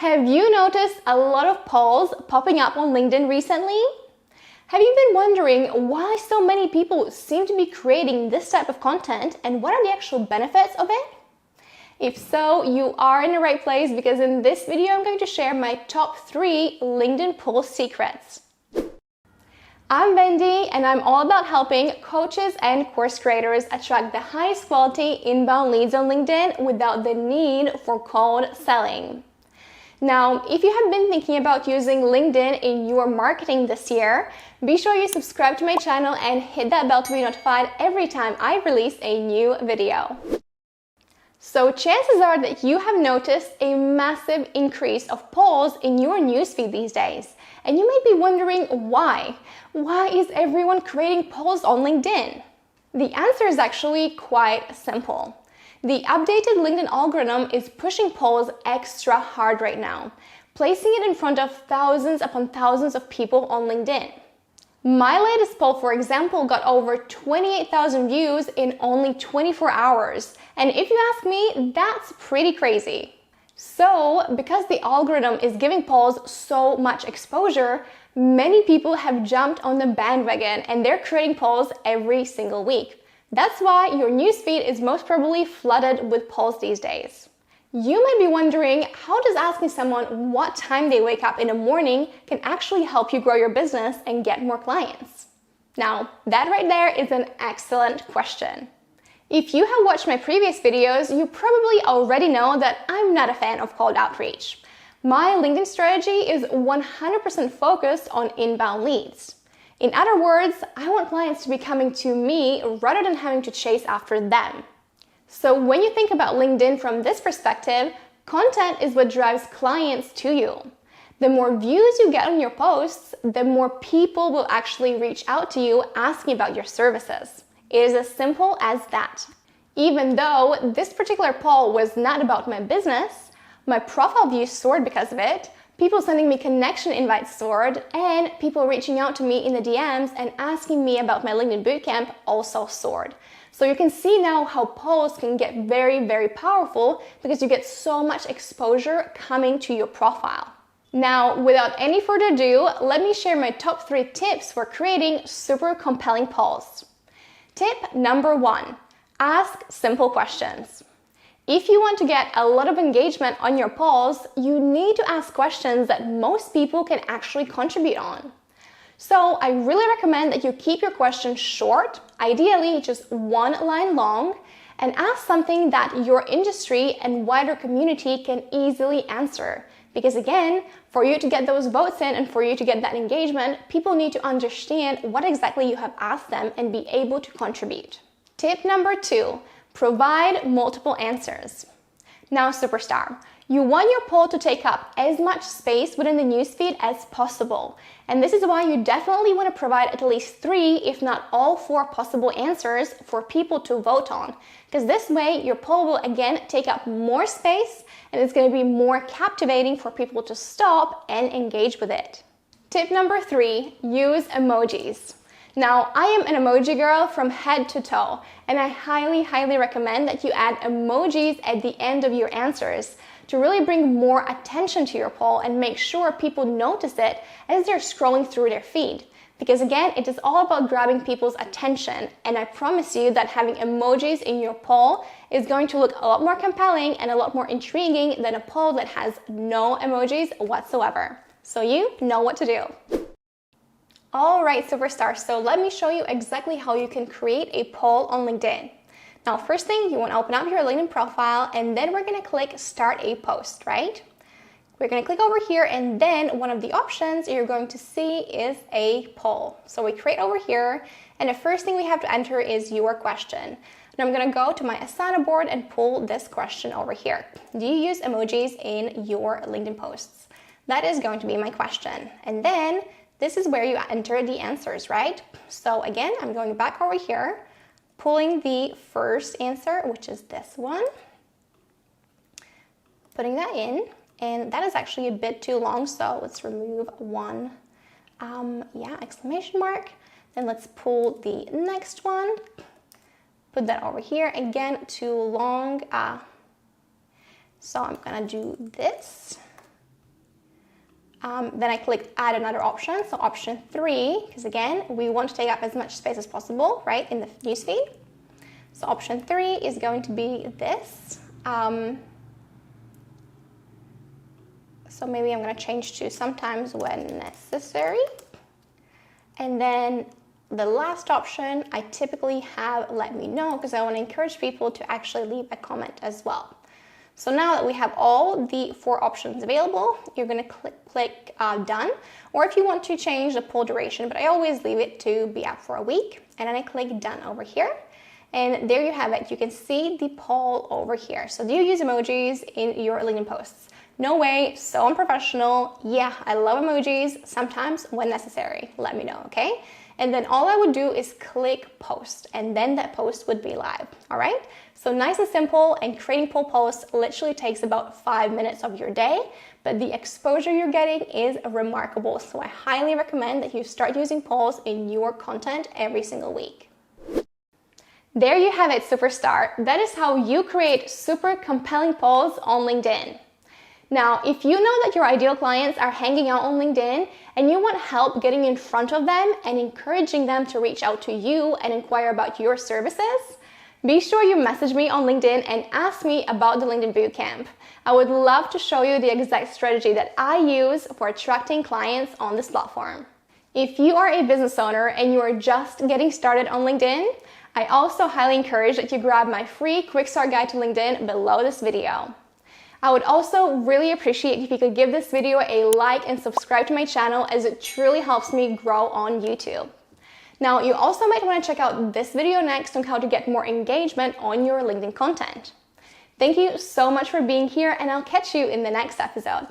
Have you noticed a lot of polls popping up on LinkedIn recently? Have you been wondering why so many people seem to be creating this type of content and what are the actual benefits of it? If so, you are in the right place because in this video I'm going to share my top 3 LinkedIn poll secrets. I'm Vendy and I'm all about helping coaches and course creators attract the highest quality inbound leads on LinkedIn without the need for cold selling. Now, if you have been thinking about using LinkedIn in your marketing this year, be sure you subscribe to my channel and hit that bell to be notified every time I release a new video. So chances are that you have noticed a massive increase of polls in your newsfeed these days. And you may be wondering why. Why is everyone creating polls on LinkedIn? The answer is actually quite simple. The updated LinkedIn algorithm is pushing polls extra hard right now, placing it in front of thousands upon thousands of people on LinkedIn. My latest poll, for example, got over 28,000 views in only 24 hours. And if you ask me, that's pretty crazy. So, because the algorithm is giving polls so much exposure, many people have jumped on the bandwagon and they're creating polls every single week. That's why your newsfeed is most probably flooded with polls these days. You might be wondering, how does asking someone what time they wake up in the morning can actually help you grow your business and get more clients? Now, that right there is an excellent question. If you have watched my previous videos, you probably already know that I'm not a fan of cold outreach. My LinkedIn strategy is 100% focused on inbound leads. In other words, I want clients to be coming to me rather than having to chase after them. So when you think about LinkedIn from this perspective, content is what drives clients to you. The more views you get on your posts, the more people will actually reach out to you asking about your services. It is as simple as that. Even though this particular poll was not about my business, my profile views soared because of it, people sending me connection invites soared, and people reaching out to me in the DMs and asking me about my LinkedIn Bootcamp also soared. So you can see now how polls can get very, very powerful because you get so much exposure coming to your profile. Now, without any further ado, let me share my top 3 tips for creating super compelling polls. Tip number 1, ask simple questions. If you want to get a lot of engagement on your polls, you need to ask questions that most people can actually contribute on. So I really recommend that you keep your questions short, ideally just 1 line long, and ask something that your industry and wider community can easily answer. Because again, for you to get those votes in and for you to get that engagement, people need to understand what exactly you have asked them and be able to contribute. Tip number 2, provide multiple answers. Now, superstar, you want your poll to take up as much space within the newsfeed as possible. And this is why you definitely want to provide at least 3, if not all 4 possible answers for people to vote on. Because this way, your poll will again take up more space and it's going to be more captivating for people to stop and engage with it. Tip number 3, use emojis. Now, I am an emoji girl from head to toe, and I highly recommend that you add emojis at the end of your answers to really bring more attention to your poll and make sure people notice it as they're scrolling through their feed. Because again, it is all about grabbing people's attention, and I promise you that having emojis in your poll is going to look a lot more compelling and a lot more intriguing than a poll that has no emojis whatsoever. So you know what to do. Alright, superstars, so let me show you exactly how you can create a poll on LinkedIn. Now, first thing, you want to open up your LinkedIn profile and then we're going to click Start a Post, right? We're going to click over here and then one of the options you're going to see is a poll. So we create over here and the first thing we have to enter is your question. And I'm going to go to my Asana board and pull this question over here. Do you use emojis in your LinkedIn posts? That is going to be my question. And then this is where you enter the answers, right? So again, I'm going back over here, pulling the first answer, which is this one, putting that in, and that is actually a bit too long, so let's remove one, exclamation mark. Then let's pull the next one, put that over here, again, too long, so I'm gonna do this. Then I click add another option, so option 3, because again, we want to take up as much space as possible, right, in the newsfeed. So option 3 is going to be this. So maybe I'm going to change to sometimes when necessary. And then the last option, I typically have let me know, because I want to encourage people to actually leave a comment as well. So now that we have all the 4 options available, you're going to click done. Or if you want to change the poll duration, but I always leave it to be up for a week. And then I click done over here. And there you have it. You can see the poll over here. So do you use emojis in your LinkedIn posts? No way, so unprofessional. Yeah, I love emojis, sometimes when necessary. Let me know, okay? And then all I would do is click post, and then that post would be live, all right? So nice and simple, and creating poll posts literally takes about 5 minutes of your day, but the exposure you're getting is remarkable. So I highly recommend that you start using polls in your content every single week. There you have it, superstar. That is how you create super compelling polls on LinkedIn. Now, if you know that your ideal clients are hanging out on LinkedIn and you want help getting in front of them and encouraging them to reach out to you and inquire about your services, be sure you message me on LinkedIn and ask me about the LinkedIn Bootcamp. I would love to show you the exact strategy that I use for attracting clients on this platform. If you are a business owner and you are just getting started on LinkedIn, I also highly encourage that you grab my free quick start guide to LinkedIn below this video. I would also really appreciate if you could give this video a like and subscribe to my channel, as it truly helps me grow on YouTube. Now, you also might want to check out this video next on how to get more engagement on your LinkedIn content. Thank you so much for being here, and I'll catch you in the next episode.